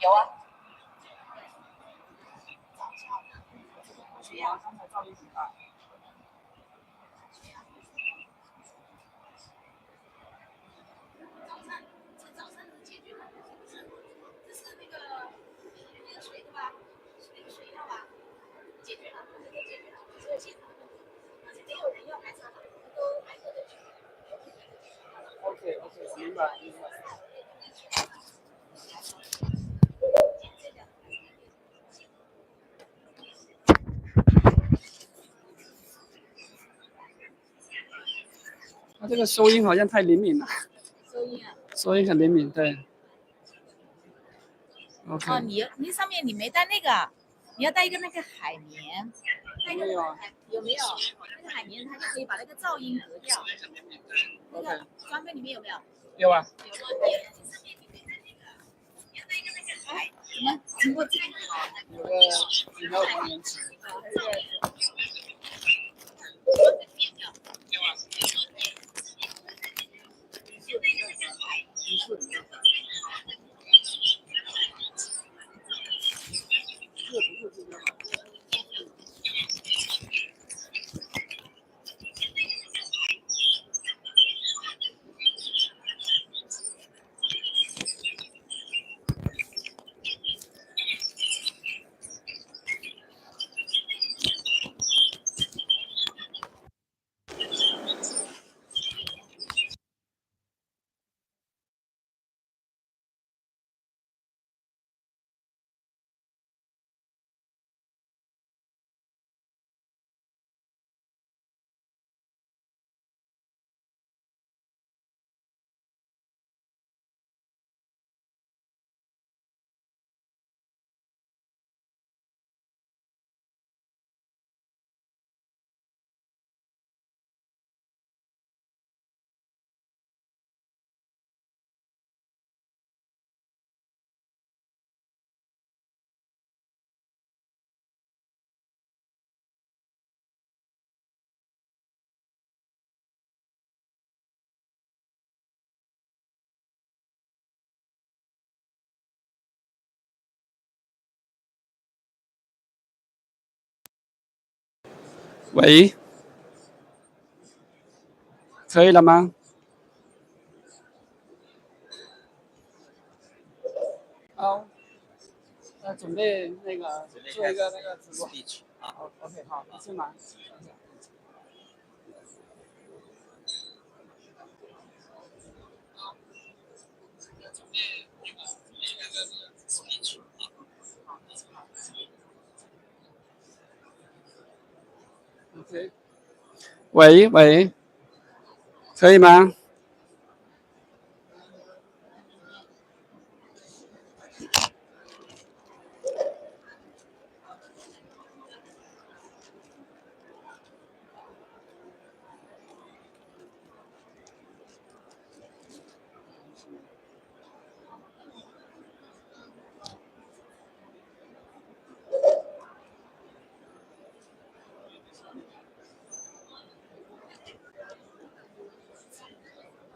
有啊。刚才噪音很大。早餐能解决的，这是那个水的吧？是那个水药吧？解决了，都解决了，只有现场的问题，而且没有人要排查的，都挨个的去。OK， 我明白。它这个收音好像太灵敏了。收音啊？收音很灵敏，对。OK。哦，你上面你没带那个，你要带一个那个海绵。没有啊？有没有？那个海绵它就可以把那个噪音隔掉。那个装备里面有没有？有啊。有上面你没带那个，你要带一个那个海什么？经过这个有个饮料同源词。喂，可以了吗？好，准备那个做一个那个直播。好 ，OK， 好，你先忙。OK。喂，可以吗？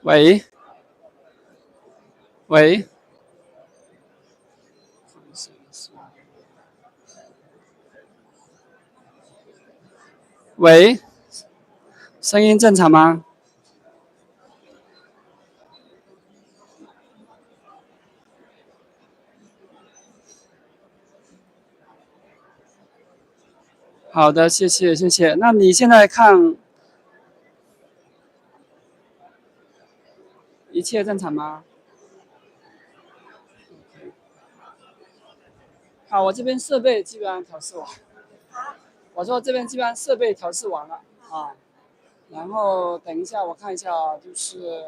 喂，喂，声音正常吗？好的，谢谢。那你现在看一切正常吗？好，我这边设备基本上调试完。我说这边基本上设备调试完了啊，然后等一下我看一下啊，就是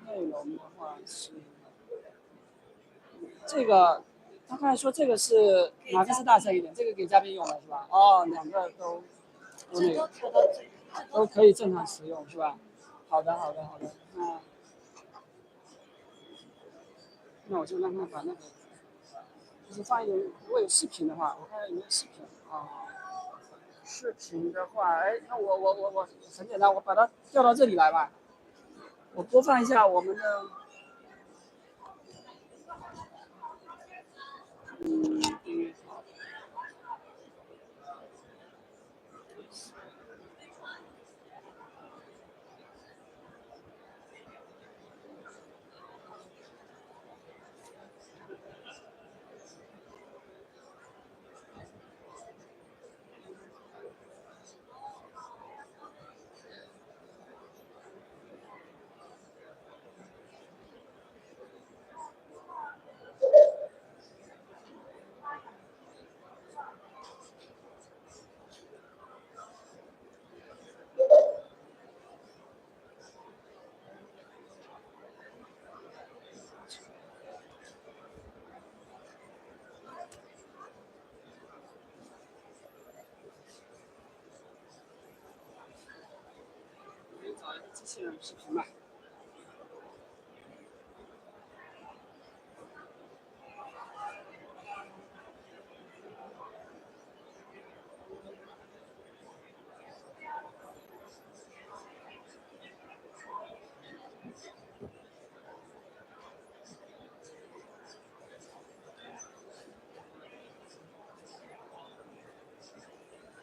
内容的话是这个，他刚才说这个是哪个是大声一点？这个给嘉宾用的是吧？哦，两个都那个都可以正常使用是吧？好的。那我就让他把那个，就是放一点，如果有视频的话，我看看有没有视频啊。视频的话，哎，那我很简单，我把它调到这里来吧。我播放一下我们的机器人视频嘛。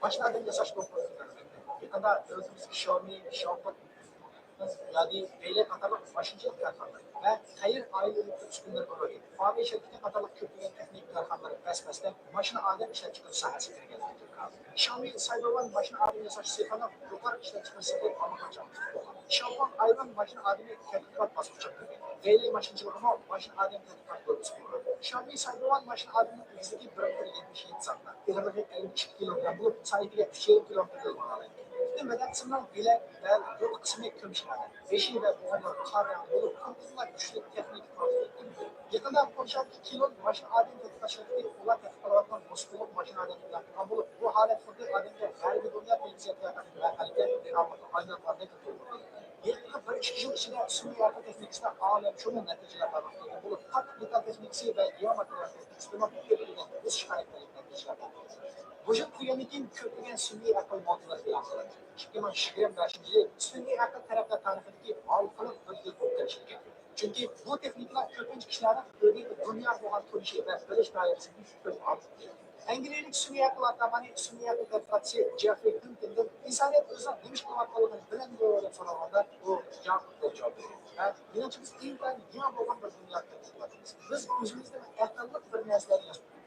Başlarda yasaş doktorlar. Yakında özümüz Xiaomi, Xiaomi, yani böyle katalog başlıca kararlar ve hayır ayrılığı üstünde doğru. Fami şirketi katalog köprüyen teknik kararları besbesle başına adem işler çıkın sahası girgen. Xiaomi Cyberone başına adem yasaş sefana yukarı işler çıkın sefayı almak açalım. Xiaomi ayran başına ademi tetkikat basmış çıkın. Böyle maşıncılığına başına adem tetkikat bölgesi kurulu. Xiaomi Cyberone başına ademi yüzdeki bırakır 77 zanlar. İleride 52 kilogram bulup sahibi 77 kilogram olmalı. Demeden sınır bile ve yol kısmı eklemişler. Beşi ve boğumları kavrayan olup kurtulma güçlü teknik ettim. Yakında Polşa'daki kilon başına adem tetkikat olan tetkikalarından Moskova başına adem yapılan bulup bu halet fırdı ademde her bir dünya bilgisayarı yapan ve kalite kalmadı. Aynen var ne tutuldu. Yıllık bir iş yıl içinde sınır yargı teknikisine alem şunun neticeler varlığı bulup kat metal tekniksi ve yağ materyal teknikisine bu birbirine bu şikayetleri neticeler varlığı. Vücut kıyameti'nin köklenen sünni akıl modelleri planlandı. 2025 sünni akıl tarafta tarifindeki halkalık bir yıl kurtarışlık. Çünkü bu teknikler köpünç kişilerin ödeyip dünya boğan turişi ve bölüş dairesinin köz aldı. İngilizlik sünni akıl atamanı sünni akıl tepkatçı Jeffrey Hinton'dan insaniyet özü demiş kıvatlılığını bilen doğru sorulanda bu cevap veriyor. Yani inancımız ilden dünya boğan bir dünya tekniklerimiz. Biz özümüzde ehtallık bir nesler yaşıyoruz.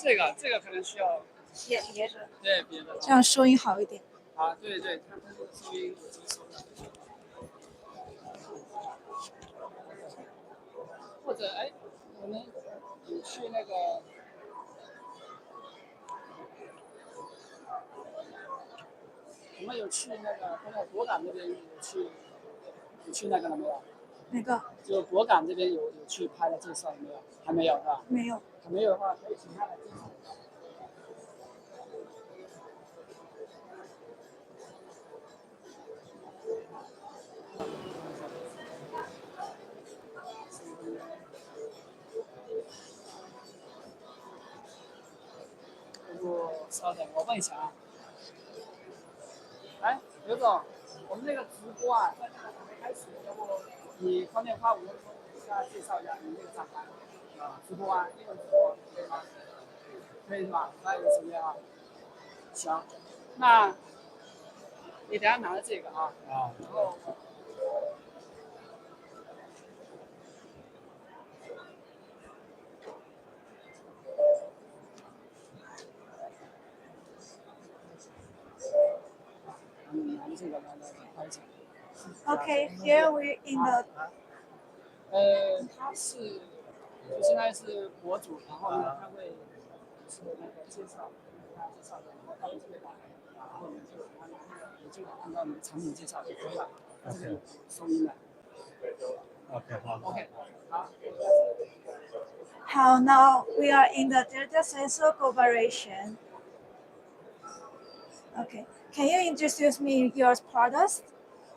这个可能需要别着，对别的。这样收音好一点。啊，对对，它这个收音我接收的。或者哎，我们有去那个，我们有去那个刚才果敢那边有去那个了没有？哪个？就果敢这边有去拍的介绍了没有？还没有是吧？没有。还没有的话，可以请他来介绍。稍等，我问一下啊。哎，刘总，我们那个直播啊，在还没开始，要不你方便花5分钟给大家介绍一下你那个账号啊？直播啊，英文直播可以吗？可以是吧？那有时间啊。行，那你等下拿着这个啊，然后。Okay, here we in the. 他是就现在是博主，然后呢，他会是那个介绍，他介绍的，然后他会回答，然后呢就按照你的产品介绍就可以了。这个有收音的。OK， 好。OK， 好。How now we are in the data sensor cooperation. Okay, can you introduce me your products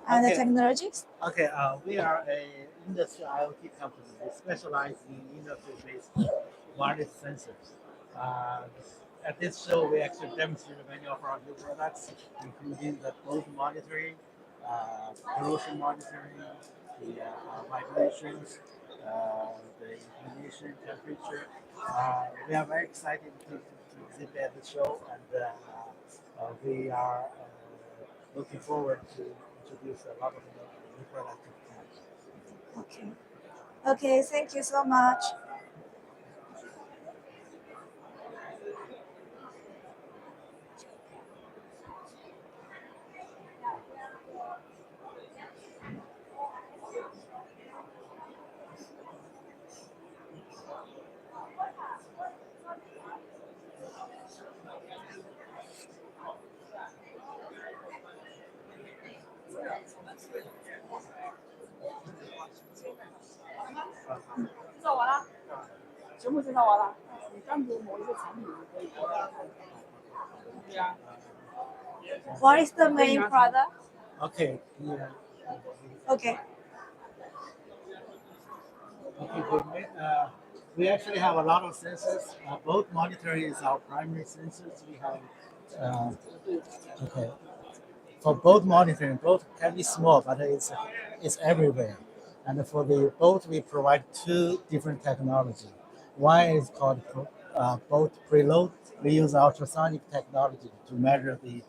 and the technologies? Okay, we are a industry IoT company. We specialize in industry-based wireless sensors. At this show, we actually demonstrated many of our new products, including the boat monitoring, corrosion monitoring, the vibrations, the illumination, temperature. We are very excited to exhibit at the show, and we are looking forward to introduce a lot of new products. Okay. Okay, thank you so much. What is the main product? Okay. Yeah. Okay. Okay. We actually have a lot of sensors. Both monitoring is our primary sensors. We have. Okay. For both monitoring, both can be small, but it's everywhere. And for the both, we provide two different technology. One is called boat preload. We use ultrasonic technology to measure the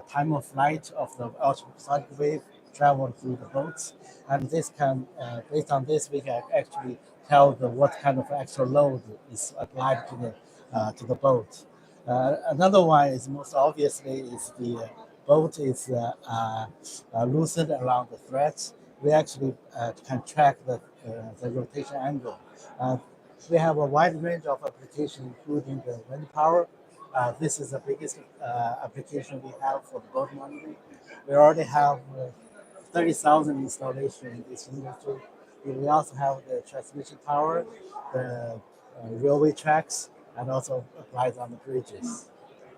time of flight of the ultrasonic wave traveled through the boats, and this can, based on this, we can actually tell what kind of extra load is applied to the boat. Another one is most obviously is the boat is loosened around the threads. We actually can track the rotation angle. We have a wide range of applications, including the wind power. This is the biggest application we have for the boat monitoring. We already have 30,000 installations in this industry. We also have the transmission tower, the railway tracks, and also applies on the bridges.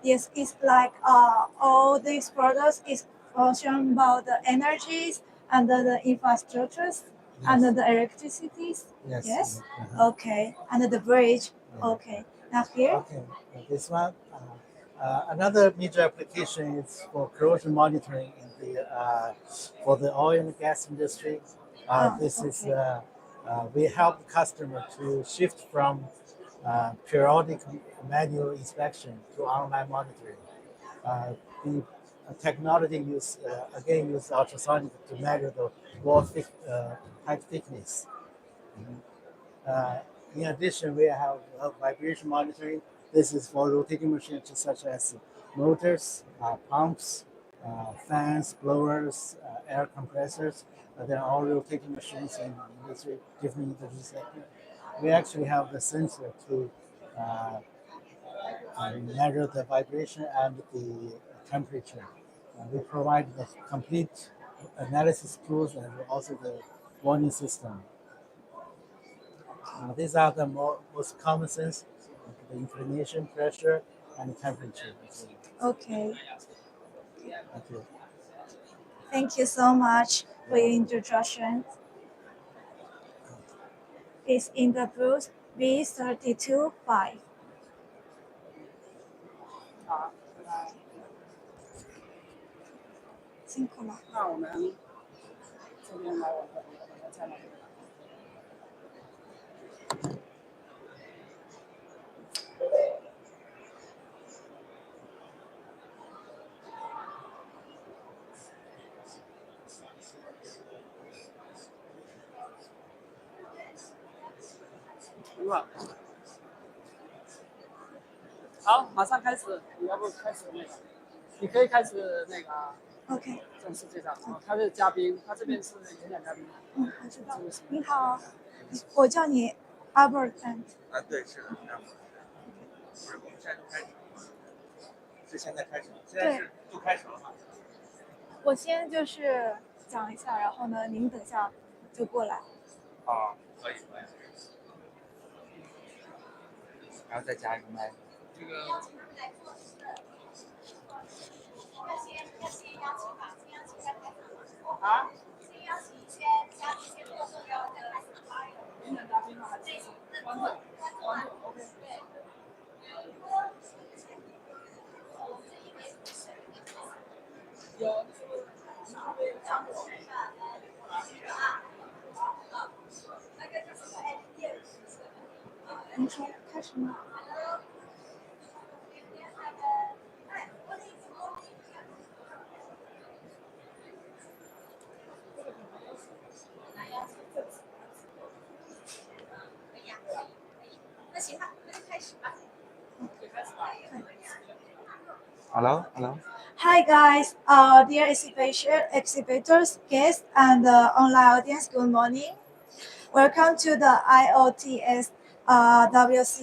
Yes, it's like all these products is function about the energies and the infrastructures and the electricities. Yes. Okay. And the bridge. Okay. Now here. Okay. This one. Another major application is for corrosion monitoring in the for the oil and gas industry. We help the customer to shift from periodic manual inspection to online monitoring. The technology use ultrasonic to measure the wall pipe thickness. In addition, we have vibration monitoring. This is for rotating machines such as motors, pumps, fans, blowers, air compressors. They're all rotating machines in industry, different industry sector. We actually have the sensor to measure the vibration and the temperature. We provide the complete analysis tools and also the warning system. These are the most common sensors: the inclination, pressure, and temperature. Okay. Thank you. Thank you so much for your introduction. It's in the booth B325. 好，那辛苦了。那我们这边来我们再来。好，马上开始。你要不开始那个？你可以开始那个 OK。正式介绍。他是嘉宾，他这边是演讲嘉宾。嗯，我知道。你好，我叫你 Albert。对，是的，这样。不是，我们现在就开始。是现在开始，现在是就开始了吗？我先就是讲一下，然后呢，您等下就过来。啊，可以。然后再加一个麦。这个。要先邀请吧，先邀请一下开场。啊？先邀请一些嘉宾先做这个演讲嘉宾吗？还是观众？OK。有。你说开始吗？那行吧，那就开始吧。Hello. Hi guys, dear exhibitors, guests, and online audience. Good morning. Welcome to the IOTSWC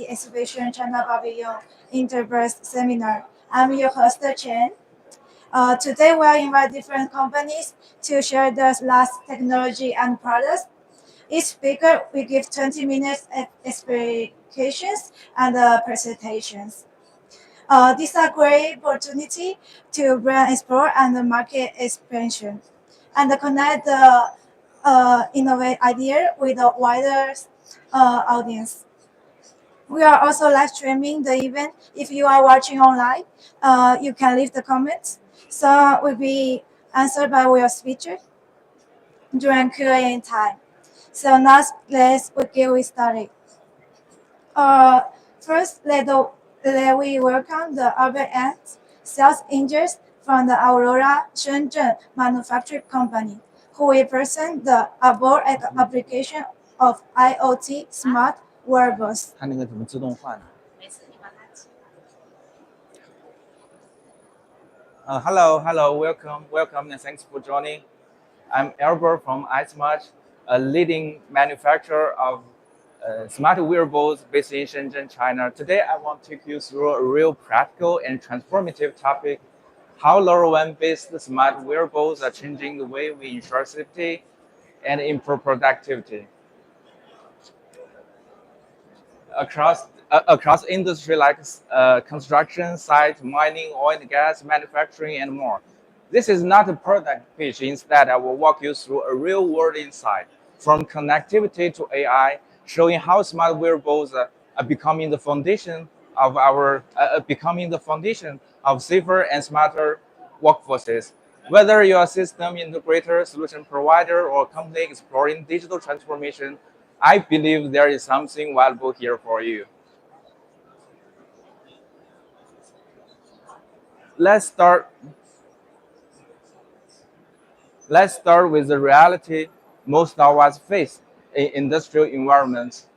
Exhibition China Pavilion Interburst Seminar. I'm your host Chen. Today we'll invite different companies to share their last technology and products. Each speaker will give 20 minutes explications and presentations. These are great opportunity to brand explore and market expansion, and connect the innovate idea with a wider audience. We are also live streaming the event. If you are watching online, you can leave the comments. Some will be answered by our speakers during Q&A time. So now let's get started. First, let we welcome the Albert and sales engineers from the Aurora Shenzhen Manufacturing Company, who will present the above application of IoT smart wearables. 它那个怎么自动换呢？没事，你把它起。Hello, welcome, and thanks for joining. I'm Albert from iSmart, a leading manufacturer of smart wearables based in Shenzhen, China. Today, I want to take you through a real practical and transformative topic: how LoRaWAN-based smart wearables are changing the way we ensure safety and improve productivity. Across industry like construction, site, mining, oil and gas, manufacturing, and more. This is not a product pitch. Instead, I will walk you through a real-world insight, from connectivity to AI, showing how smart wearables are becoming the foundation of safer and smarter workforces. Whether you're a system integrator, solution provider, or company exploring digital transformation, I believe there is something valuable here for you. Let's start with the reality most of us face in industrial environments.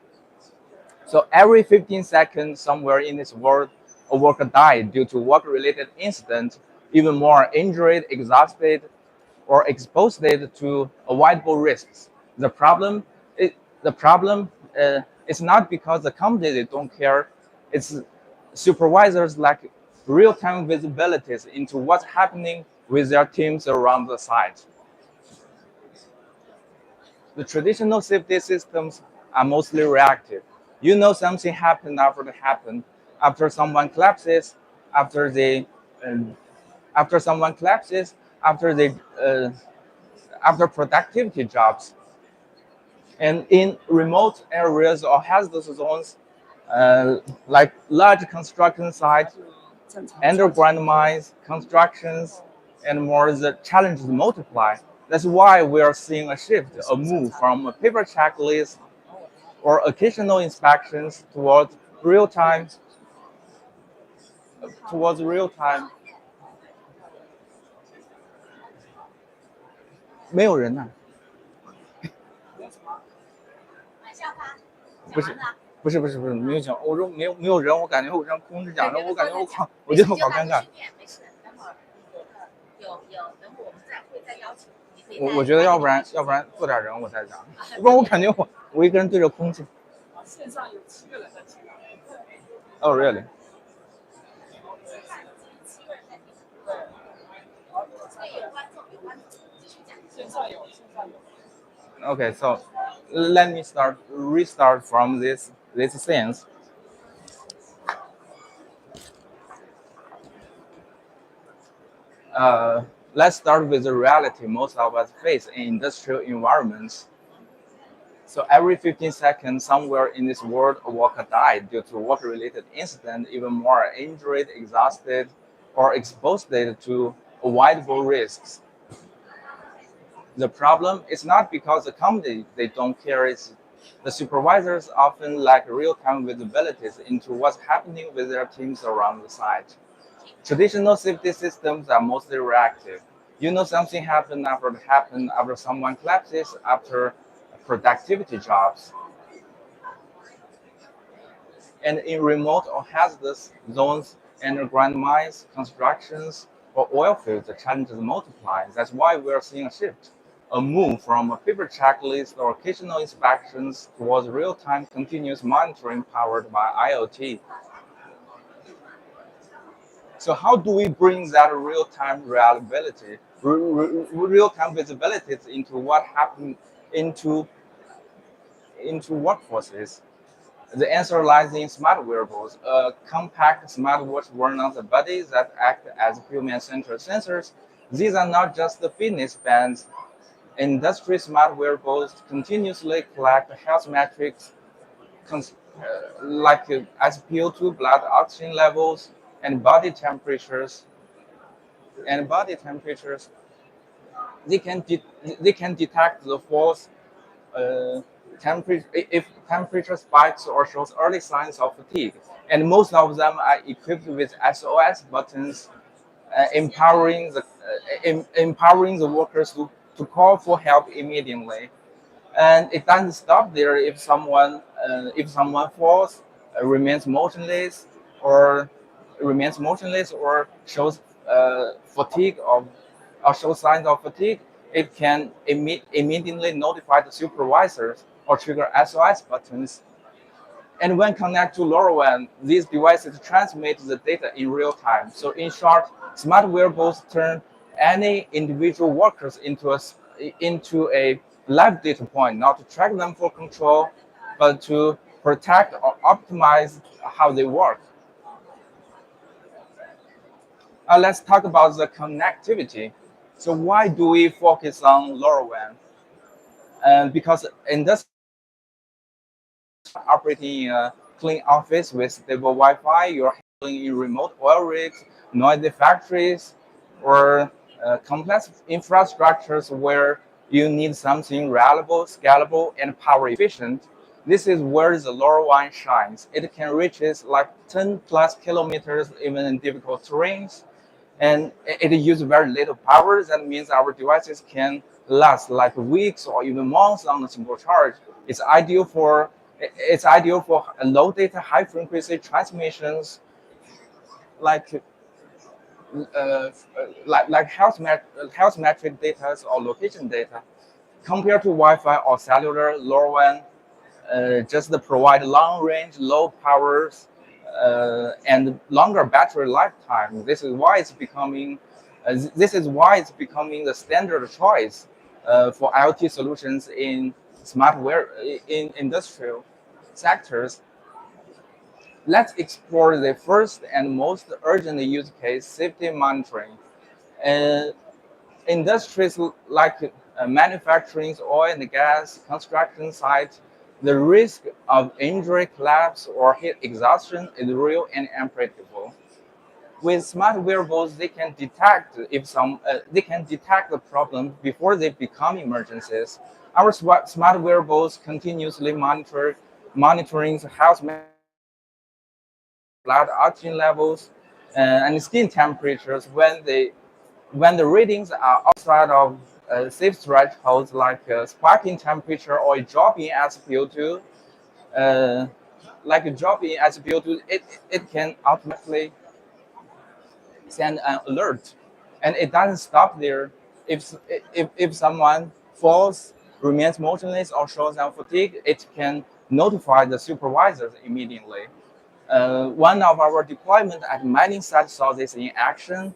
So every 15 seconds, somewhere in this world, a worker died due to work-related incident, even more injured, exhausted, or exposed to avoidable risks. The problem, is, the problem is not because the company they don't care. It's supervisors lack real-time visibilities into what's happening with their teams around the site. The traditional safety systems are mostly reactive. You know something happened after it happened, after someone collapses, after they, um, after someone collapses, after they, after productivity jobs. And in remote areas or hazardous zones, like large construction sites, underground mines, constructions, and more, the challenges multiply. That's why we are seeing a shift, a move from a paper checklist or occasional inspections towards real time. 没有人呐、玩笑他，不是讲完了。不是没有讲，我说没有人，我感觉我这样空着讲着，我感觉我靠，我没事觉得好尴尬。没事，等会儿等会儿我们会再邀请你。可以我觉得要不然坐点人我再讲，不然我感觉我一个人对着空气。线上有7个人在听。Oh really? 7个人在听。对。所以有观众，继续讲。线上有。Okay, so let me restart from this sense. Let's start with the reality most of us face in industrial environments. So every 15 seconds, somewhere in this world, a worker died due to work-related incident, even more injured, exhausted, or exposed to avoidable risks. The problem is not because the company they don't care. It's the supervisors often lack real-time visibilities into what's happening with their teams around the site. Traditional safety systems are mostly reactive. You know something happened after someone collapses, after productivity jobs. And in remote or hazardous zones, underground mines, constructions, or oil fields, the challenges multiply. That's why we're seeing a shift, a move from a paper checklist or occasional inspections towards real-time continuous monitoring powered by IoT. So how do we bring that real-time reliability, real-time visibility into what happened into workforces? The answer lies in smart wearables, a compact smartwatch worn on the body that act as human-centered sensors. These are not just the fitness bands. Industry smart wearables continuously collect health metrics like SpO2, blood oxygen levels, and body temperatures. They can detect the false if temperature spikes or shows early signs of fatigue. And most of them are equipped with SOS buttons, empowering the workers to call for help immediately. And it doesn't stop there. If someone falls, remains motionless, or shows fatigue or shows signs of fatigue, it can immediately notify the supervisors or trigger SOS buttons. And when connected to LoRaWAN, these devices transmit the data in real time. So in short, smart wearables turn any individual workers into a live data point, not to track them for control, but to protect or optimize how they work. Let's talk about the connectivity. So why do we focus on LoRaWAN? Because in this operating in a clean office with stable Wi-Fi, you're handling in remote oil rigs, noisy factories, or complex infrastructures where you need something reliable, scalable, and power efficient. This is where the LoRaWAN shines. It can reach like 10 plus kilometers even in difficult terrains, and it uses very little power. That means our devices can last like weeks or even months on a single charge. It's ideal for It's ideal for low data, high frequency transmissions, like health metric data or location data, compared to Wi-Fi or cellular lower one. Just to provide long range, low powers, and longer battery lifetime. This is why it's becoming the standard choice for IoT solutions in in industrial sectors. Let's explore the first and most urgent use case: safety monitoring. Uh, Industries like manufacturing, oil and gas, construction sites, the risk of injury, collapse, or heat exhaustion is real and unpredictable. With smart wearables, they can detect the problem before they become emergencies. Our smart wearables continuously monitoring health blood oxygen levels and skin temperatures when the readings are outside of safe thresholds, like sparking temperature or a drop in SpO2, uh, like a drop in SpO2, it can automatically send an alert, and it doesn't stop there. If someone falls, remains motionless, or shows some fatigue, it can notify the supervisors immediately. One of our deployment at mining site saw this in action.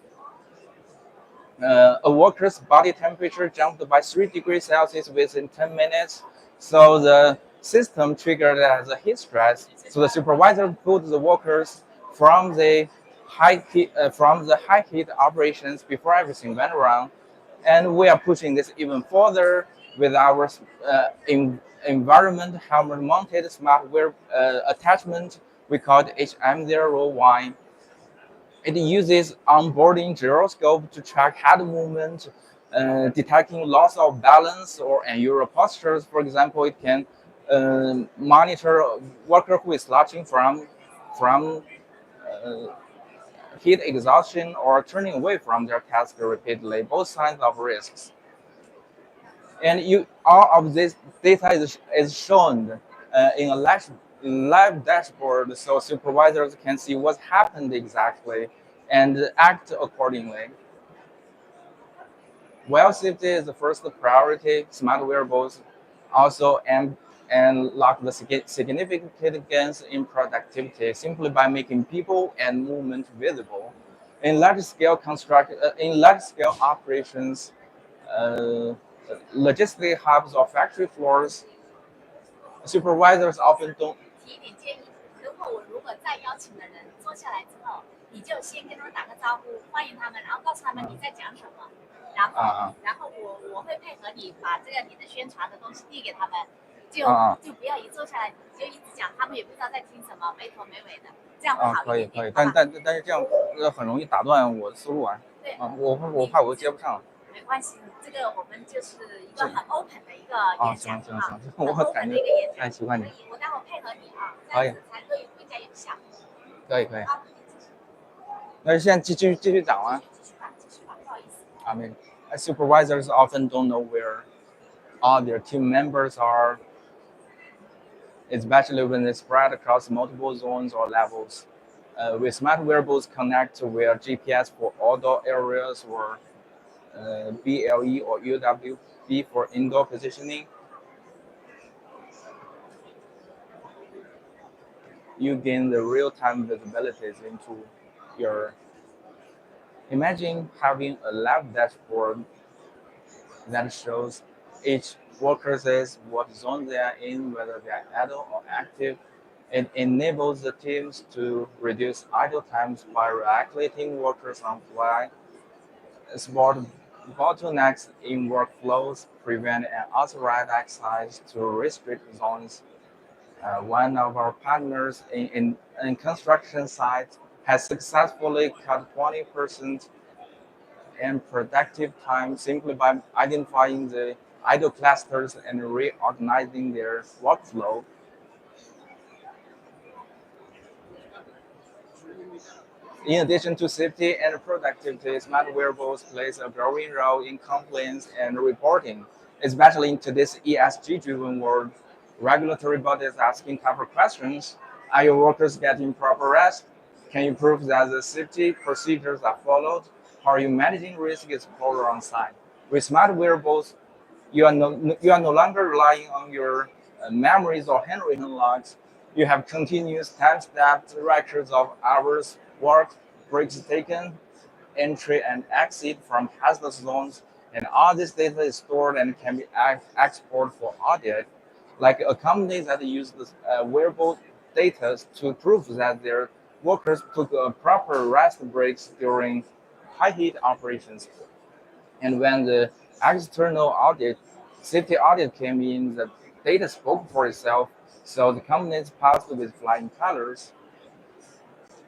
A worker's body temperature jumped by 3 degrees Celsius within 10 minutes. So the system triggered as a heat stress. So the supervisor pulled the workers from the high heat operations before everything went wrong. And we are pushing this even further with our environment helmet mounted smart wear attachment we call it HM01. It uses onboarding gyroscope to track head movement, detecting loss of balance or unusual postures. For example, it can monitor a worker who is slouching from heat exhaustion or turning away from their task repeatedly, both signs of risks. And all of this data is shown in a live dashboard, so supervisors can see what happened exactly and act accordingly. While safety is the first priority, smart wearables also unlock the significant gains in productivity simply by making people and movement visible. In large scale operations, logistic hubs or factory floors, supervisors often don't. 提一点建议，如果再邀请的人坐下来之后，你就先跟他们打个招呼，欢迎他们，然后告诉他们你在讲什么，然后我会配合你把这个你的宣传的东西递给他们，就不要一坐下来你就一直讲，他们也不知道在听什么，没头没尾的，这样会好一点。可以，但是这样很容易打断我的思路啊。对我怕我接不上。没关系，这个我们就是一个很 open 的一个演讲行，我感觉太习惯你。我待会配合你啊，这样子才会更加有效。可以。那现在继续讲啊。继续吧，不好意思。I mean, supervisors often don't know where all their team members are, especially when they spread across multiple zones or levels. With smart wearables connect via GPS for outdoor areas or BLE or UWB for indoor positioning. You gain the real-time visibilities into your. Imagine having a live dashboard that shows each worker says what zone they are in, whether they are idle or active. It enables the teams to reduce idle times by reallocating workers on fly, spot bottlenecks in workflows, prevent unauthorized access to restricted zones. One of our partners in construction sites has successfully cut 20% in productive time simply by identifying the idle clusters and reorganizing their workflow. In addition to safety and productivity, smart wearables plays a growing role in compliance and reporting, especially in today's ESG-driven world regulatory bodies asking tougher questions. Are your workers getting proper rest? Can you prove that the safety procedures are followed? How are you managing risk exposure on site? With smart wearables, you are no longer relying on your memories or handwritten logs. You have continuous time-stamped records of hours worked, breaks taken, entry and exit from hazardous zones, and all this data is stored and can be exported for audit. Like a company that uses wearable data to prove that their workers took proper rest breaks during high heat operations. And when the external audit, safety audit came in, the data spoke for itself. So the companies passed with flying colors.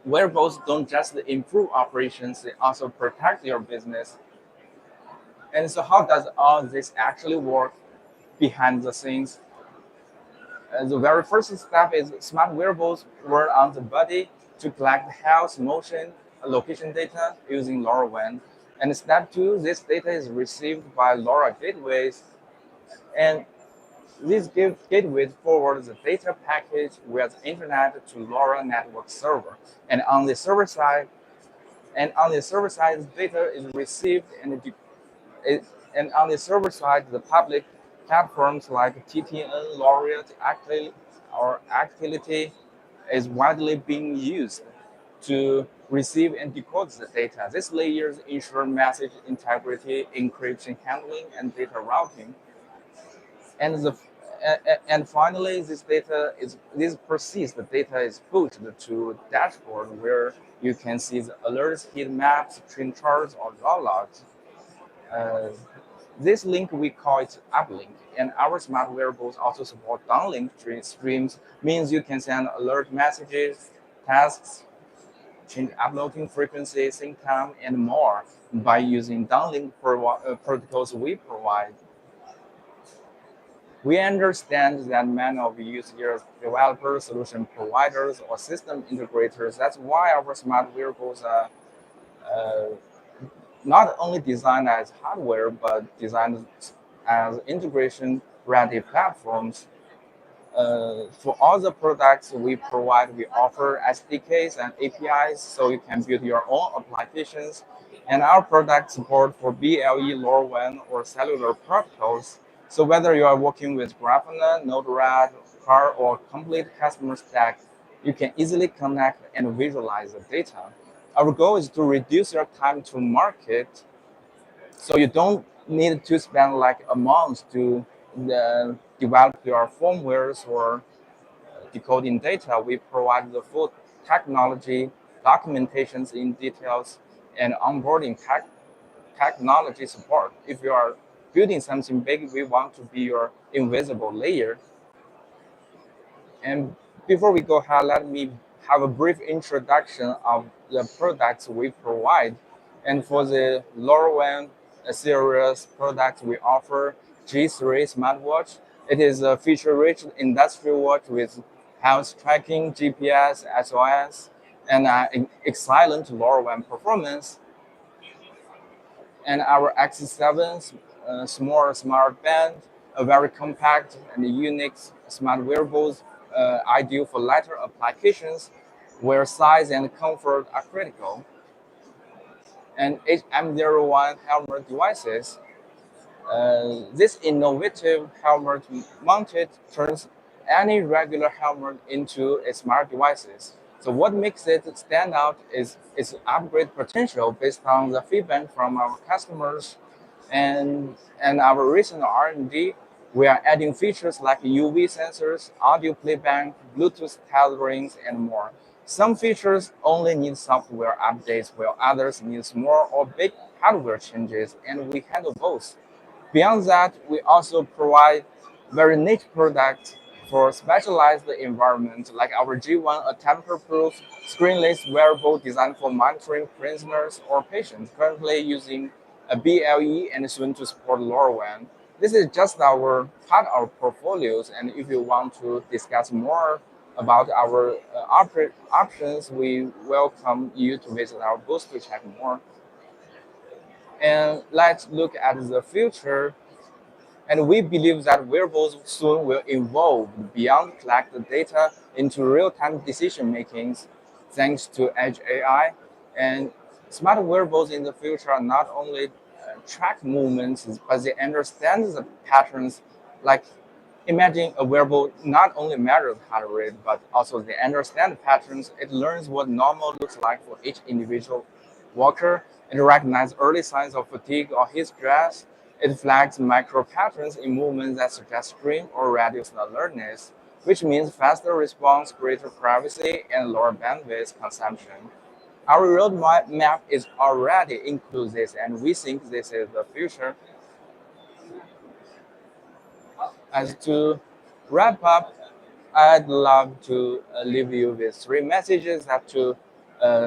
Wearables don't just improve operations, they also protect your business. And so how does all this actually work behind the scenes? The very first step is smart wearables work on the body to collect health, motion, location data using LoRaWAN. And step two, this data is received by LoRa gateways, and these gateways forward the data package via the internet to LoRa network server. And on the server side, the data is received and on the server side, the public platforms like TTN, Laureate, Actility is widely being used to receive and decode the data. These layers ensure message integrity, encryption handling, and data routing. And finally, this persist. The data is pushed to dashboard where you can see the alerts, heat maps, train charts, or raw logs. Uh, this link we call it uplink, and our smart wearables also support downlink streams. Means you can send alert messages, tasks, change uploading frequency, sync time, and more by using downlink protocols we provide. We understand that many of you are developers, solution providers, or system integrators. That's why our smart wearables are not only designed as hardware, but designed as integration-ready platforms. For all the products we provide, we offer SDKs and APIs so you can build your own applications. And our product support for BLE, LoRaWAN, or cellular protocols. So whether you are working with Grafana, Node-RED, CAR, or complete customer stack, you can easily connect and visualize the data. Our goal is to reduce your time to market, so you don't need to spend like a month to develop your firmwares or decoding data. We provide the full technology, documentations in details, and onboarding technology support. If you are building something big, we want to be your invisible layer. And before we go ahead, let me have a brief introduction of the products we provide. And for the LoRaWAN series products we offer, G3 smartwatch. It is a feature-rich industrial watch with health tracking, GPS, SOS, and excellent LoRaWAN performance. And our X7 small smart band, a very compact and unique smart wearables, ideal for lighter applications where size and comfort are critical. And HM01 helmet devices. This innovative helmet mounted turns any regular helmet into a smart devices. So what makes it stand out is its upgrade potential based on the feedback from our customers and our recent R&D. We are adding features like UV sensors, audio playback, Bluetooth tethering, and more. Some features only need software updates, while others need small or big hardware changes, and we handle both. Beyond that, we also provide very niche products for specialized environments, like our G1, a tamper-proof screenless wearable designed for monitoring prisoners or patients, currently using a BLE and soon to support LoRaWAN. This is just our part of our portfolios, and if you want to discuss more about our options, we welcome you to visit our booth to check more. And let's look at the future. And we believe that wearables soon will evolve beyond collect the data into real-time decision makings, thanks to edge AI. And smart wearables in the future are not only track movements, but they understand the patterns. Like, imagine a wearable not only measures heart rate, but also they understand patterns. It learns what normal looks like for each individual walker. It recognizes early signs of fatigue or heat stress. It flags micro patterns in movements that suggest strain or reduced alertness, which means faster response, greater privacy, and lower bandwidth consumption. Our roadmap is already includes this, and we think this is the future. As to wrap up, I'd love to leave you with three messages that to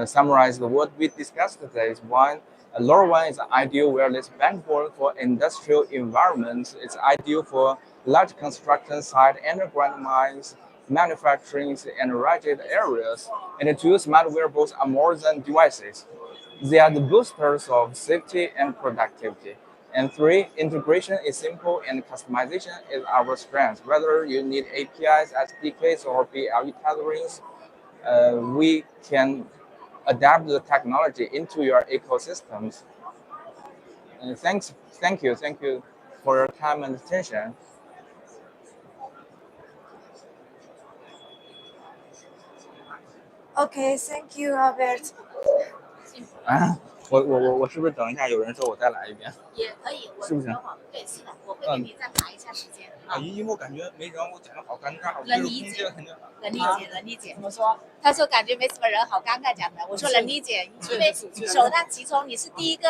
summarize what we discussed today. Is one, LoRaWAN is ideal wireless backbone for industrial environments. It's ideal for large construction site, underground mines, manufacturing, and rugged areas. And two, smart wearables are more than devices. They are the boosters of safety and productivity. And three, integration is simple and customization is our strength. Whether you need APIs, SDKs, or BLE tetherings, we can adapt the technology into your ecosystems. Thank you for your time and attention. Okay, thank you, Albert. 啊，我是不是等一下有人说我再来一遍？也可以，我是不是等会儿对，是的，我会给你再排一下时间啊。因为我感觉没人，我讲的好尴尬，能理解，能理解，能理解。怎么说？他说感觉没什么人，好尴尬讲的。我说能理解，因为首当其冲，你是第一个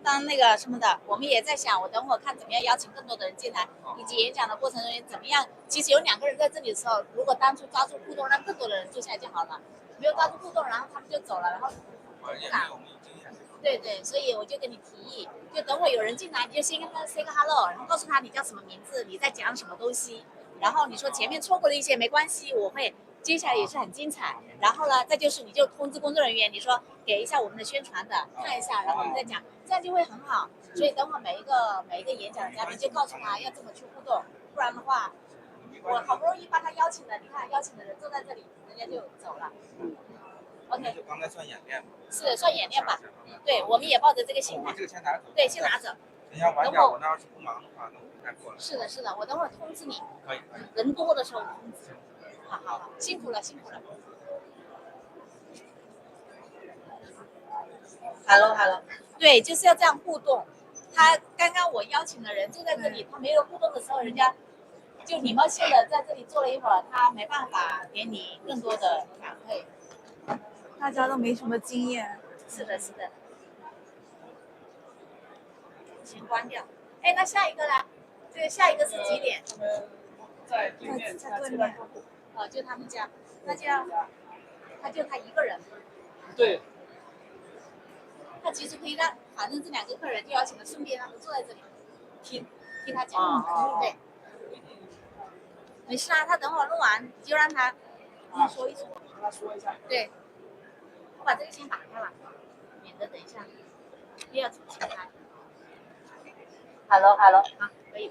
当那个什么的，我们也在想，我等会儿看怎么样邀请更多的人进来，以及演讲的过程中怎么样。其实有2个人在这里的时候，如果当初抓住互动，让更多的人坐下来就好了。没有抓住互动，然后他们就走了，然后不敢。对对，所以我就跟你提议，就等会有人进来，你就先跟他 say 个 hello，然后告诉他你叫什么名字，你在讲什么东西，然后你说前面错过了一些没关系，我会接下来也是很精彩。然后呢，再就是你就通知工作人员，你说给一下我们的宣传的，看一下，然后你再讲，这样就会很好。所以等会每一个演讲的嘉宾就告诉他要怎么去互动，不然的话，我好不容易把他邀请了，你看邀请的人坐在这里，人家就走了。OK， 就刚才算演练，是算演练吧？对，我们也抱着这个心态。这个先拿走。对，先拿走。等一下晚点，我那要是不忙的话，那我就再过来。是的，是的，我等会儿通知你。可以。人多的时候通知。好，辛苦了，辛苦了。Hello， 对，就是要这样互动。他刚刚我邀请的人坐在这里，他没有互动的时候，人家就礼貌性的在这里坐了一会儿，他没办法给你更多的反馈。大家都没什么经验。是的，是的。先关掉。哎，那下一个呢？这个下一个是几点？在对面，在对面。就他们家，那就要，他就他一个人。对。他其实可以让，反正这2个客人就邀请了，顺便让他们坐在这里，听他讲。对。没事啊，他等会儿录完，你就让他说一说。让他说一下。对。我把这个先打开了，免得等一下又要重新开。Hello， 好，可以。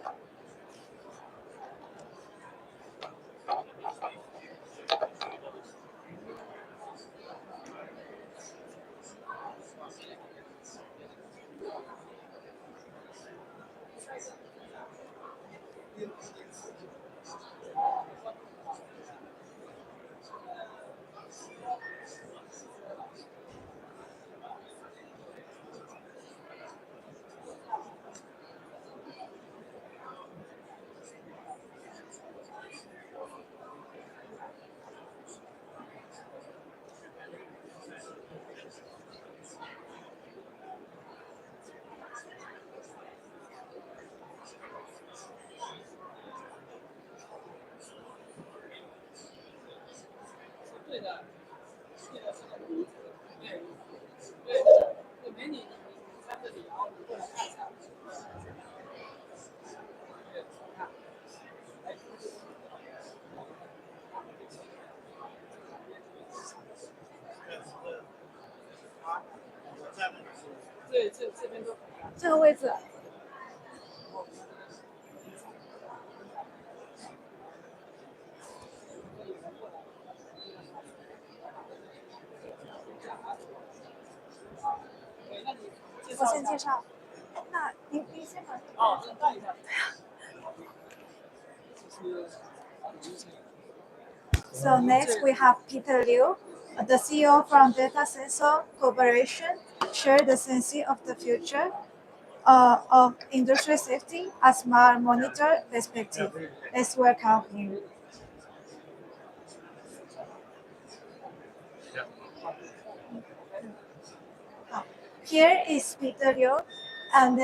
对的，是的，对，美女，你在这里，然后你过来看一下。对，这边都。这个位置。我先介绍。那您先把。哦，先带一下。So next we have Peter Liu, the CEO from Data Sensor Corporation, share the sensing of the future of industry safety, a smart monitor perspective. Let's welcome him. Here is Peter Liu, and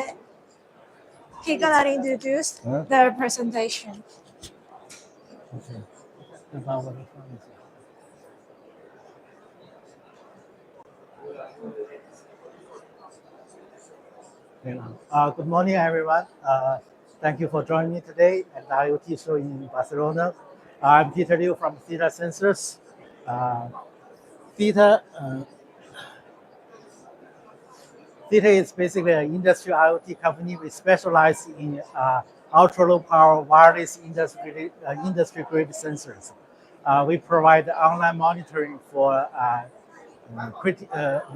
he's gonna introduce their presentation. Okay. Good morning, everyone. Thank you for joining me today at the IoT show in Barcelona. I'm Peter Liu from Theta Sensors. Theta is basically an industrial IoT company. We specialize in ultra-low power wireless industry-grade sensors. We provide online monitoring for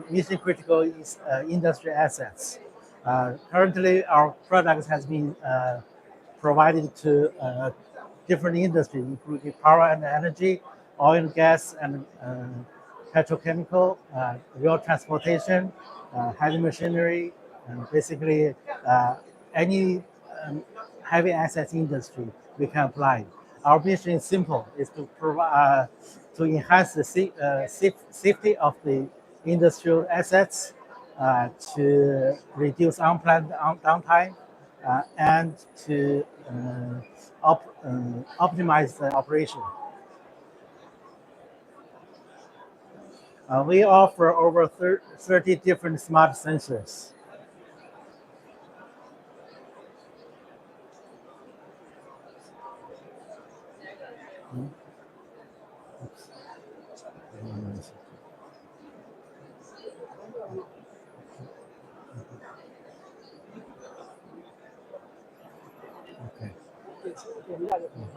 mission-critical industry assets. Currently, our product has been provided to different industries, including power and energy, oil and gas, and petrochemical, rail transportation, heavy machinery, and basically any heavy assets industry we can apply. Our mission is simple: is to provide to enhance the safety of the industrial assets, to reduce unplanned downtime, and to optimize the operation. We offer over 30 different smart sensors.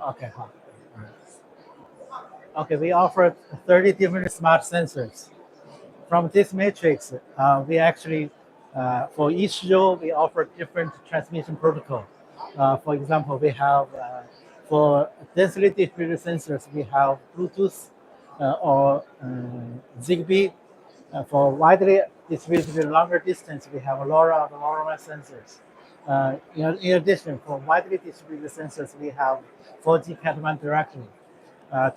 Okay. Okay, we offer 30 different smart sensors. From this matrix, we actually, for each row, we offer different transmission protocol. For example, we have, for densely distributed sensors, we have Bluetooth or Zigbee. For widely distributed longer distance, we have LoRa or LoRaWAN sensors. In addition, for widely distributed sensors, we have 4G Cat1 directly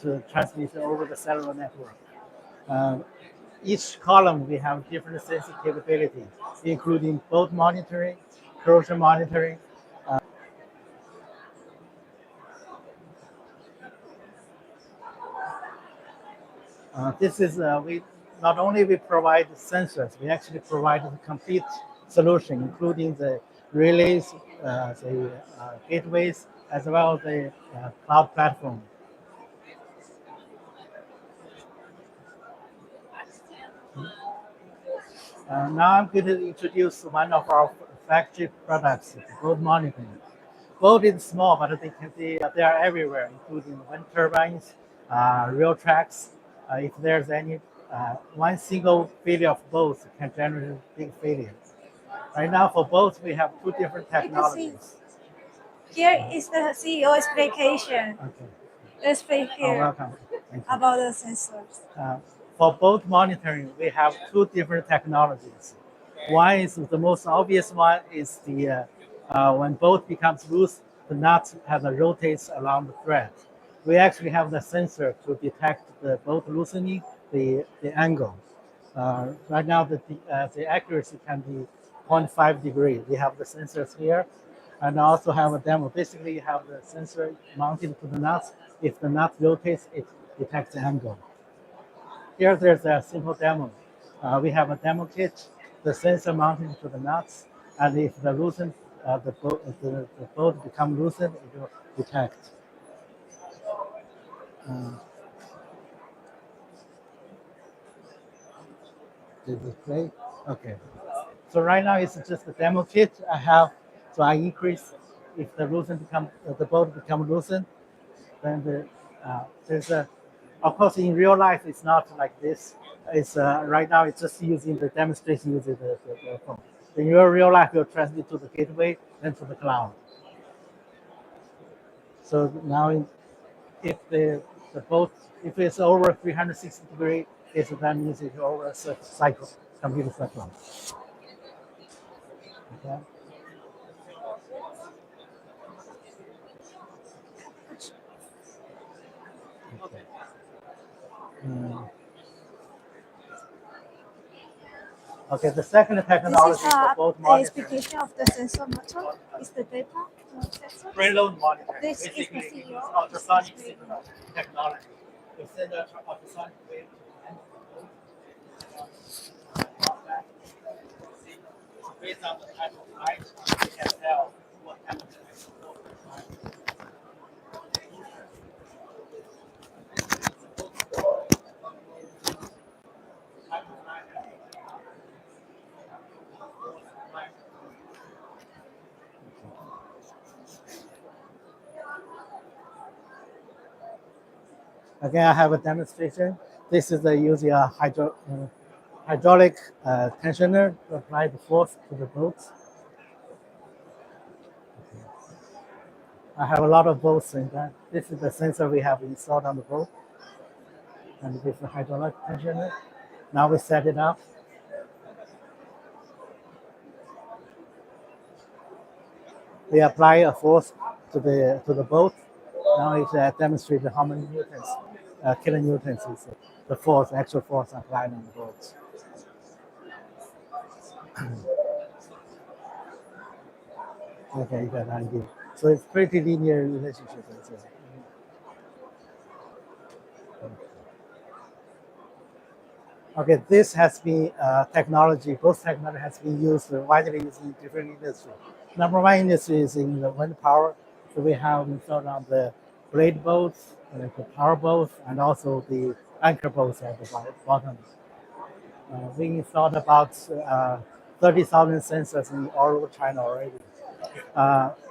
to transmission over the cellular network. Each column, we have different sensing capabilities, including both monitoring, corrosion monitoring. This is, we not only we provide sensors, we actually provide a complete solution, including the relays, the gateways, as well as the cloud platform. Now I'm going to introduce one of our flagship products, boat monitoring. Boat is small, but they are everywhere, including wind turbines, rail tracks. If there's any one single failure of both can generate big failures. Right now for both, we have two different technologies. Here is the CEO explication. Okay. Let's speak here welcome. about the sensors. For boat monitoring, we have two different technologies. One is the most obvious one is the when boat becomes loose, the nut has a rotates along the thread. We actually have the sensor to detect the boat loosening, the angle. Right now, the accuracy can be 0.5 degrees. We have the sensors here, and also have a demo. Basically, you have the sensor mounted to the nut. If the nut rotates, it detects the angle. Here, there's a simple demo. We have a demo kit, the sensor mounted to the nuts, and if the boat becomes loosened, it will detect. Did it play? Okay. So right now it's just a demo kit I have. So I increase if the boat becomes loosened, then there's a. Of course, in real life, it's not like this. It's right now it's just using the demonstration using the phone. In your real life, you'll transmit to the gateway, then to the cloud. So now, if the boat, if it's over 360 degrees, that means it's over a cycle, computer cycle. Okay. Okay, the second technology This is for both a monitoring. explication of the sensor motor. Is the data sensor? Preload monitoring. This is the Basically, CEO. it's ultrasonic signal technology. We send the ultrasonic wave based on the type of light, we can tell what happens. Again, I have a demonstration. This is using a hydraulic tensioner to apply the force to the boats. I have a lot of boats in that. This is the sensor we have installed on the boat. And this is the hydraulic tensioner. Now we set it up. We apply a force to the boat. Now it demonstrates how many newtons, kilonewtons is the force, actual force applied on the boat. Okay, you got an idea. So it's pretty linear relationship. Okay, this has been technology. Both technology has been used widely in different industries. Number one industry is in the wind power. So we have installed on the blade boats, the power boats, and also the anchor boats at the bottom. We installed about 30,000 sensors in all over China already.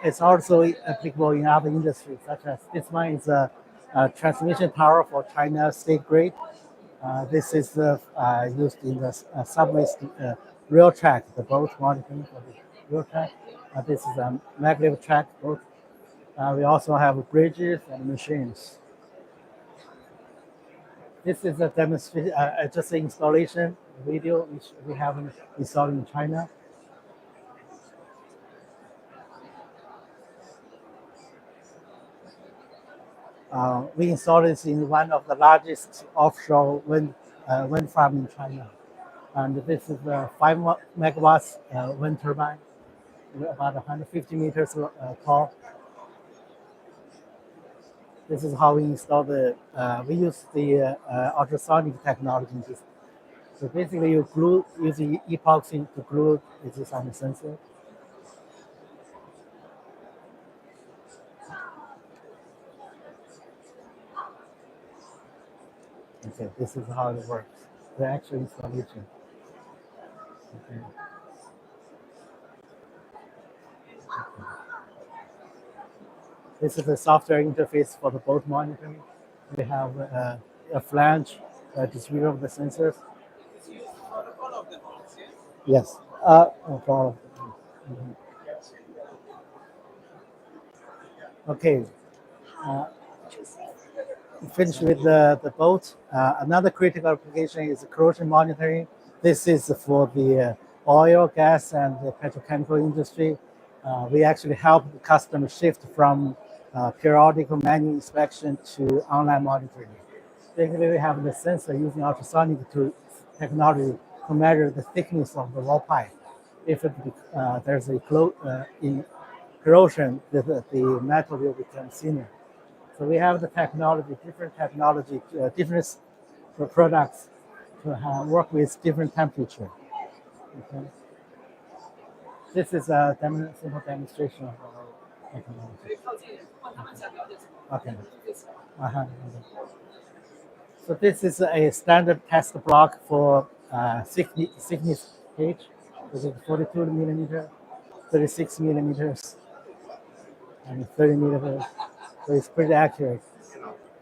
It's also applicable in other industries, such as this one is a transmission tower for China state grid. This is used in the subway rail track, the boat monitoring for the rail track. This is a maglev track boat. We also have bridges and machines. This is a demonstration, just an installation video which we have installed in China. We installed this in one of the largest offshore wind farm in China. And this is a 5 megawatts wind turbine, about 150 meters tall. This is how we install we use the ultrasonic technology. So basically you glue, using epoxy to glue this on the sensor. Okay, this is how it works, the actual installation. Okay. This is the software interface for the boat monitoring. We have a flange distributor of the sensors. Yes, for all of them. Mhm. Okay. Finish with the boat. Another critical application is corrosion monitoring. This is for the oil, gas, and the petrochemical industry. We actually help the customer shift from periodical manual inspection to online monitoring. Basically, we have the sensor using ultrasonic technology to measure the thickness of the wall pipe. If there's a corrosion, the metal will become thinner. So we have the technology, different products to work with different temperature. Okay. This is a simple demonstration of our technology. Okay. So this is a standard test block for thickness gauge. This is 42 millimeter, 36 millimeters, and 30 millimeters. So it's pretty accurate.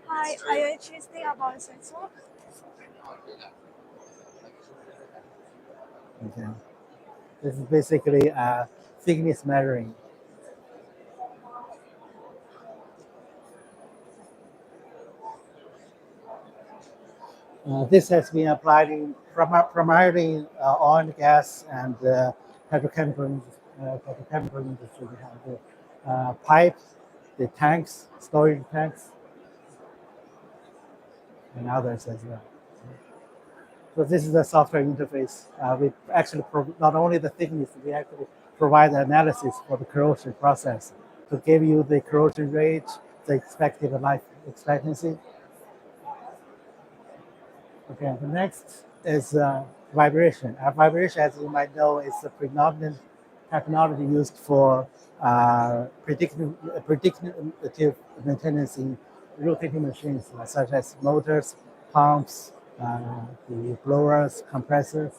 Hi, are you interested about sensor? Okay. This is basically thickness measuring. This has been applied in primarily oil and gas and petrochemical industry. We have the pipes, the tanks, storage tanks, and others as well. So this is the software interface. We actually not only the thickness, we actually provide analysis for the corrosion process to give you the corrosion rate, the expected life expectancy. Okay, the next is vibration. Vibration, as you might know, is the predominant technology used for predictive maintenance in rotating machines, such as motors, pumps, the blowers, compressors.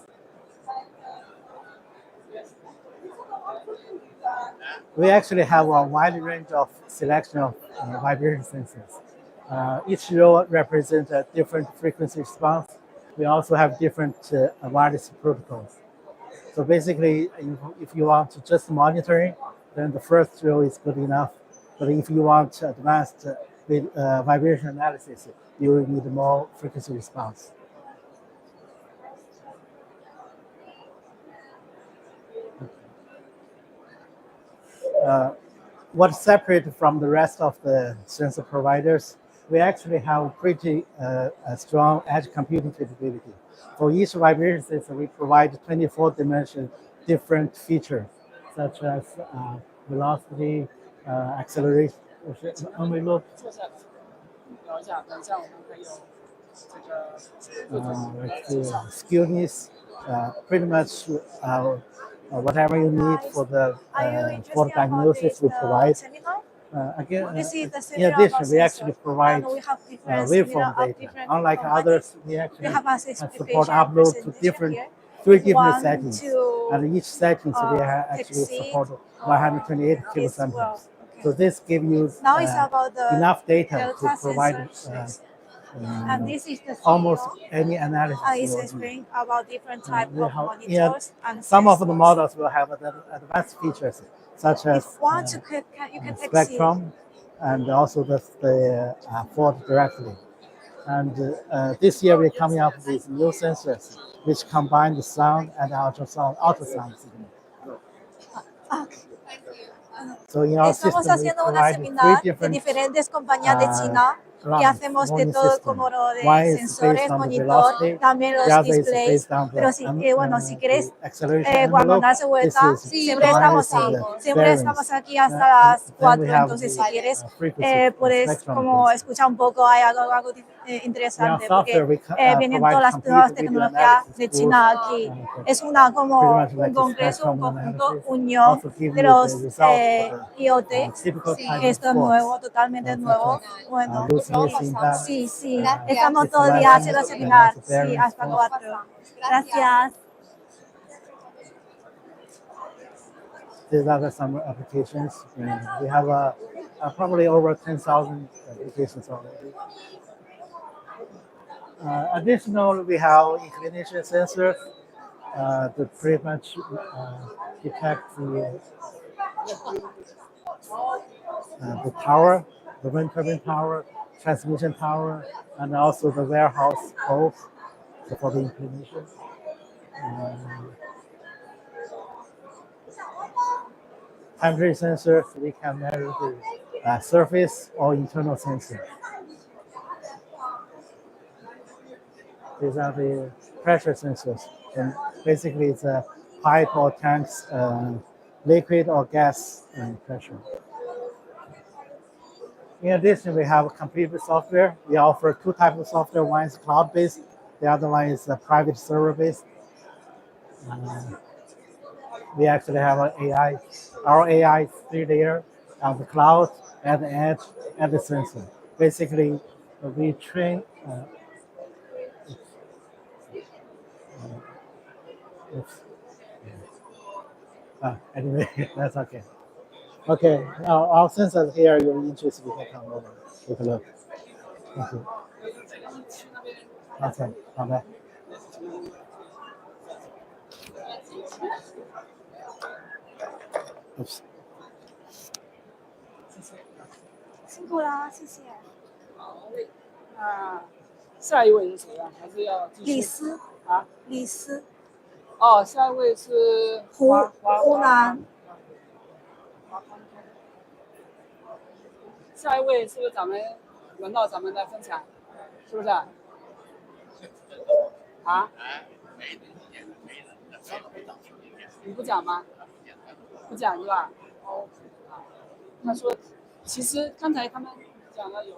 We actually have a wide range of selection of vibration sensors. Each row represents a different frequency response. We also have different wireless protocols. So basically, if you want to just monitoring, then the first row is good enough. But if you want advanced vibration analysis, you will need more frequency response. What's separated from the rest of the sensor providers, we actually have pretty a strong edge computing capability. For each vibration sensor, we provide 24-dimension different features, such as velocity, acceleration, envelope, skewness, pretty much whatever you need for the diagnosis we provide. Again, in addition, we actually provide waveform data. Unlike others, we actually support upload to three different settings. And each setting, so we actually support 128 kilosamples. So this gives you enough data to provide and this is the almost any analysis. Is explaining about different types of monitors and some of the models will have advanced features such as you can spectrum and also the fault directly. And this year we're coming up with new sensors which combine the sound and ultrasound signal. So in our system, we provide three diferentes compañías de China que hacemos de todo como lo de sensores, monitor, también los displays, pero sí, bueno, si quieres, cuando darse vuelta, siempre estamos aquí hasta las 4, entonces si quieres, puedes como escuchar un poco, hay algo interesante, porque vienen todas las nuevas tecnologías de China aquí. Es como un congreso, un conjunto, unión de los IoT, que esto es nuevo, totalmente nuevo. Bueno, sí, estamos todo el día haciendo seminar, sí, hasta 4. Gracias. These are some applications. We have probably over 10,000 applications already. Additionally, we have inclination sensors that pretty much detect the power, the wind turbine power, transmission power, and also the warehouse poles for the inclination. Temperature sensors, we can measure the surface or internal sensor. These are the pressure sensors, and basically it's a pipe or tanks, liquid or gas pressure. In addition, we have computer software. We offer two types of software. One is cloud-based. The other one is private server-based. We actually have an AI. Our AI is 3-layer on the cloud, at the edge, and the sensor. Basically, we train. Anyway, that's okay. Okay, our sensors here, you're interested, you can come over, take a look. Thank you. Awesome, come back. Oops. 谢谢。辛苦了，谢谢。好，那下一位是谁啊？还是要继续？李斯，啊？李斯，哦，下一位是湖南。下一位是不是轮到咱们来分享？是不是啊？啊？你不讲吗？不讲是吧？哦，他说，其实刚才他们讲了有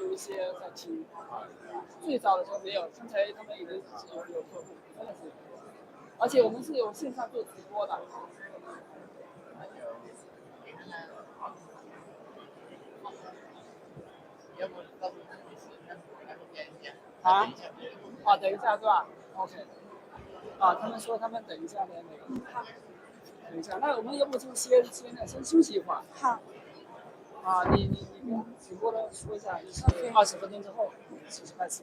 一些在听，最早的时候没有，刚才他们已经有客户，真的是，而且我们是有线上做直播的。啊？啊，等一下是吧 ？OK。啊，他们说他们等一下的那个。好。等一下，那我们要不就先休息一会儿。好。啊，你跟直播的说一下，就是20分钟之后开始。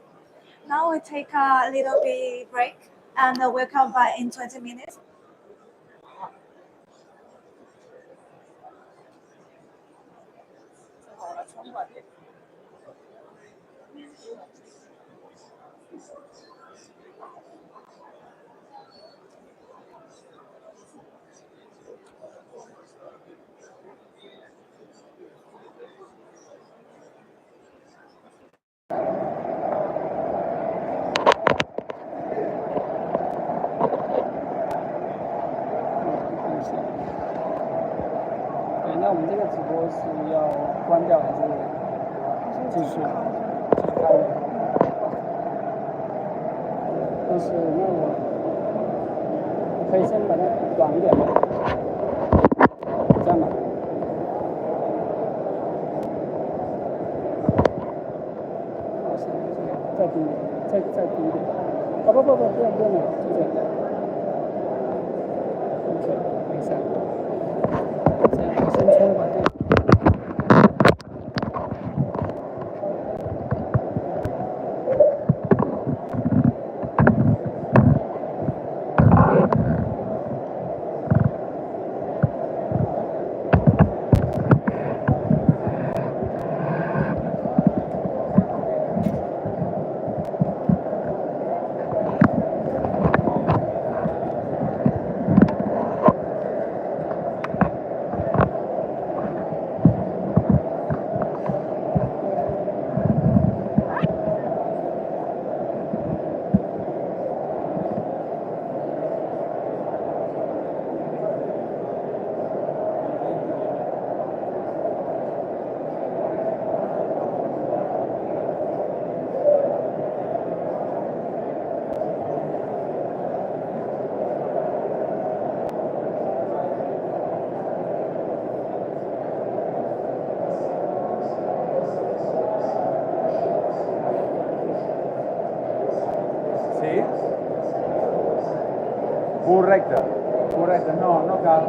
Now we take a little bit break and we'll come back in 20 minutes. 好，来充一把电。那我们这个直播是要关掉还是继续开的？但是那我可以先把它短一点吗？这样吧。再低一点，再低一点。不，不用，就这样。OK， 等一下。这样我先充把电。Correcto, no cabe.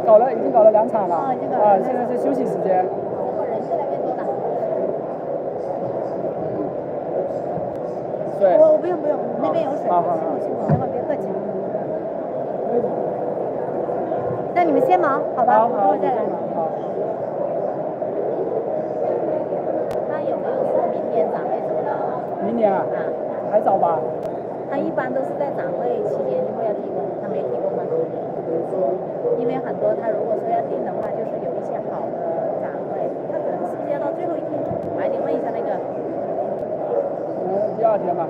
已经搞了2场了。哦，已经搞了2场现在是休息时间。人越来越多了。对。我不用，那边有水。好，辛苦，没别客气。那你们先忙，好吧？我会再来。好。他有没有说明年展会怎么的？明年啊？还早吧。他一般都是在展会期间就会要提供，他没提供吗？因为很多他如果说要订的话，就是有一些好的展会，他可能是不是要到最后一天？晚点问一下那个。第2天吧。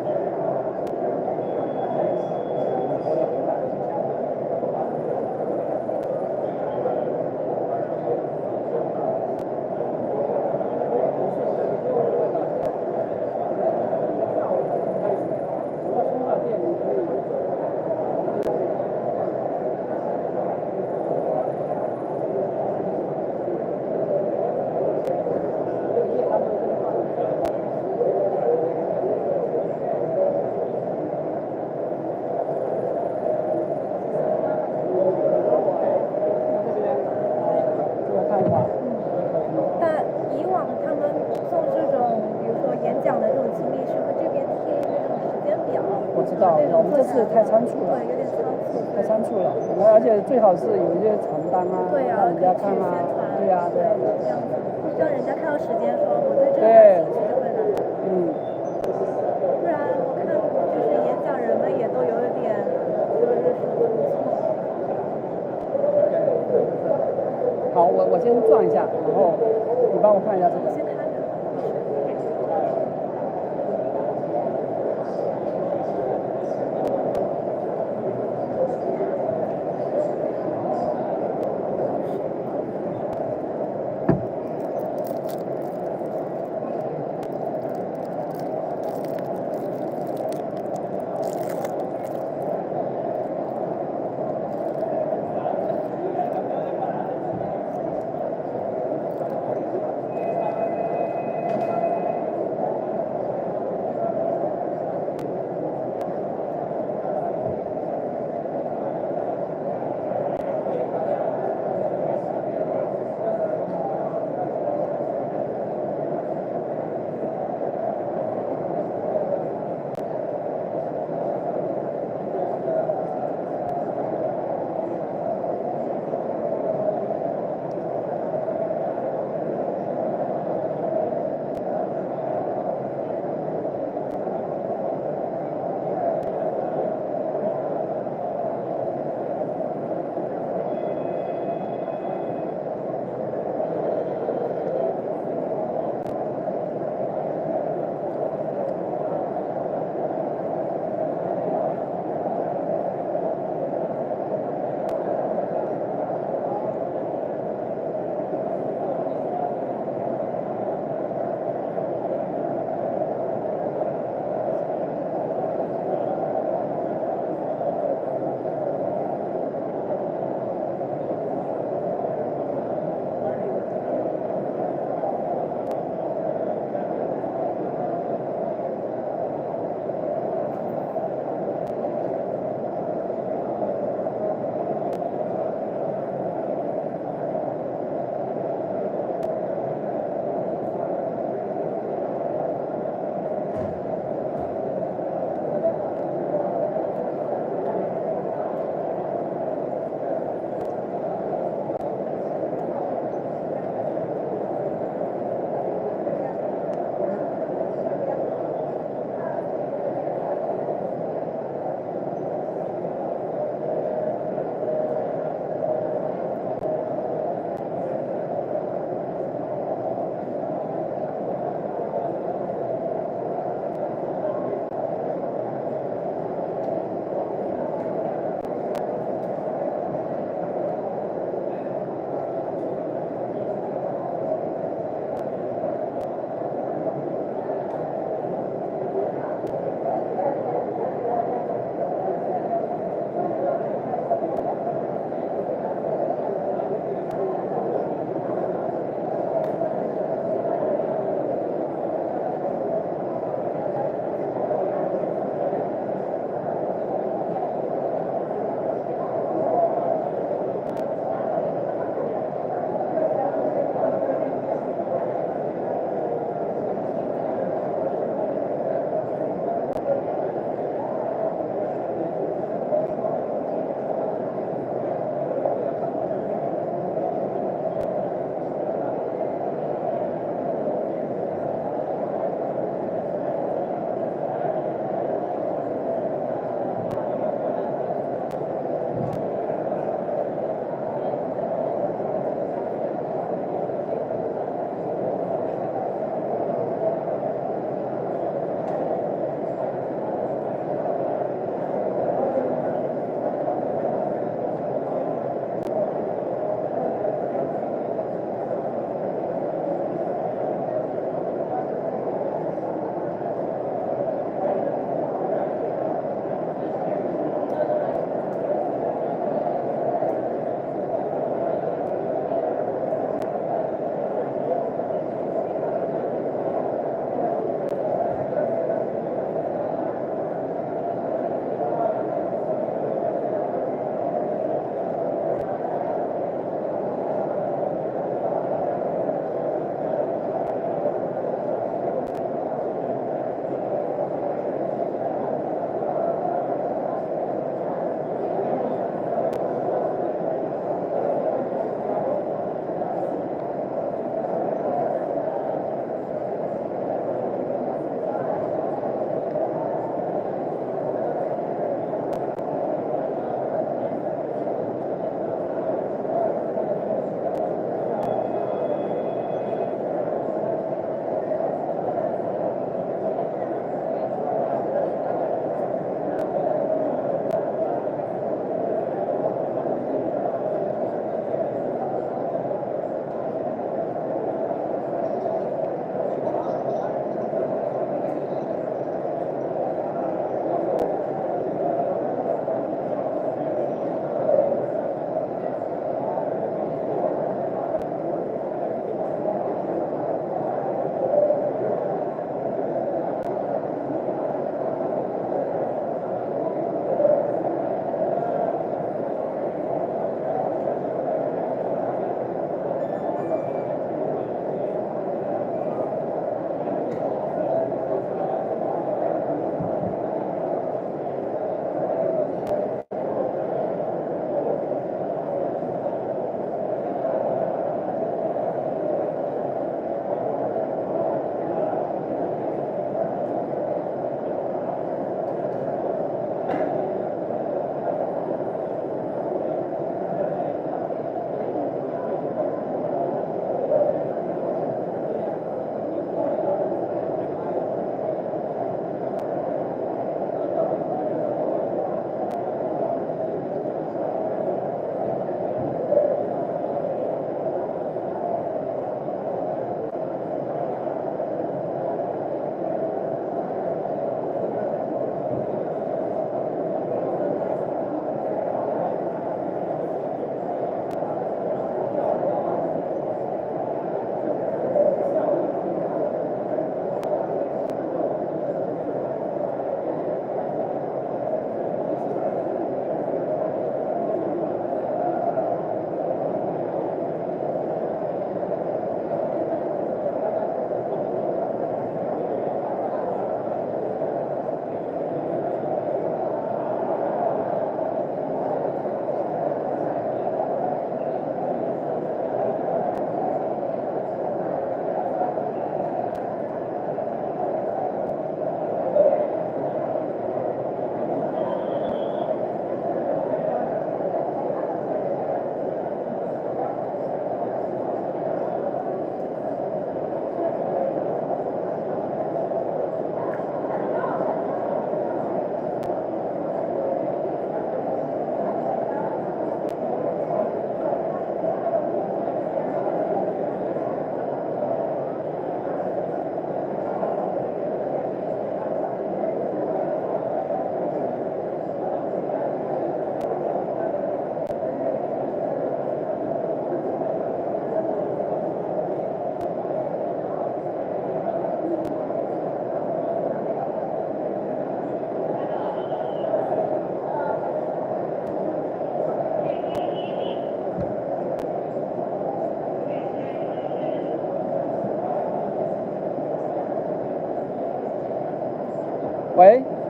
我们这次太仓促了，对，有点仓促，太仓促了。而且最好是有一些传单啊，对啊，让人家看啊，对呀，这样子，让人家看到时间说我对这个感兴趣就会来。不然我看就是演讲人们也都有一点就是好，我先转一下，然后你帮我看一下这个。先看着。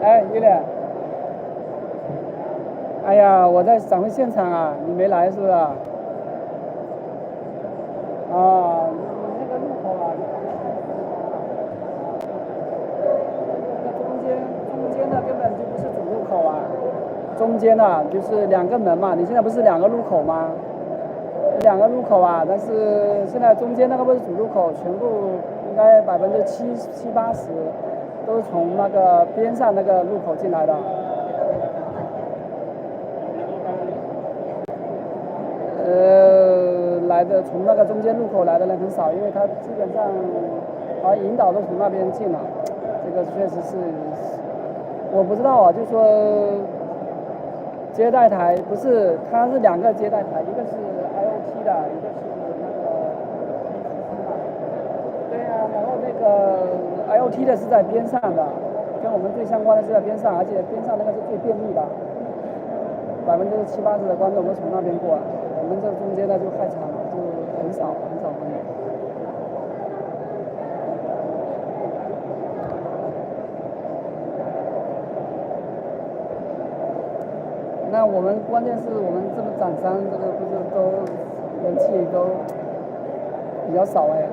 哎，月亮。哎呀，我在展会现场啊，你没来是不是？啊，你那个路口啊，那中间的根本就不是主路口啊，中间的就是2个门嘛，你现在不是2个路口吗？2个路口啊，但是现在中间那个不是主路口，全部应该70%-80%都是从那个边上那个路口进来的。来的从那个中间路口来的人很少，因为他基本上引导都从那边进了。这个确实是，我不知道啊，就说接待台不是，它是2个接待台，一个是 IOT 的，一个是那个对啊，然后那个 IOT 的是在边上的，跟我们最相关的是在边上，而且边上那个是最便利的，70%-80%的观众都从那边过来，我们这中间的就太惨了，就很少观众。那我们关键是我们这么展商，这个不是都人气都比较少哎，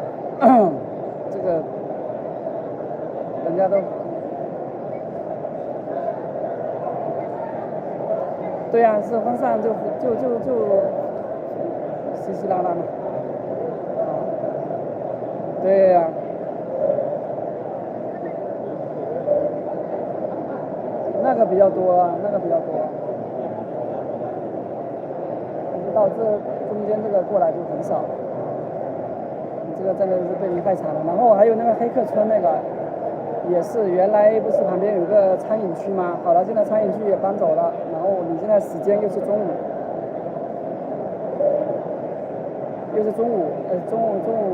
这个人家都对呀，是风扇就稀稀拉拉嘛，对呀，那个比较多啊，那个比较多。到这中间这个过来就很少，这个真的是对你太惨了。然后还有那个黑客村那个，也是原来不是旁边有个餐饮区吗？好了，现在餐饮区也搬走了，然后你现在时间又是中午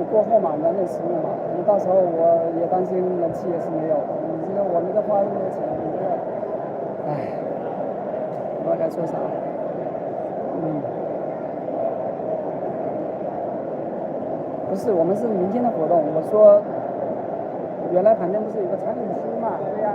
过后嘛，2点15嘛，你到时候我也担心人气也是没有。你这个我们这花这么多钱，你这个，唉，不知道该说啥。不是，我们是明天的活动。我说，原来旁边不是有个餐饮区嘛？对呀。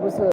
不是。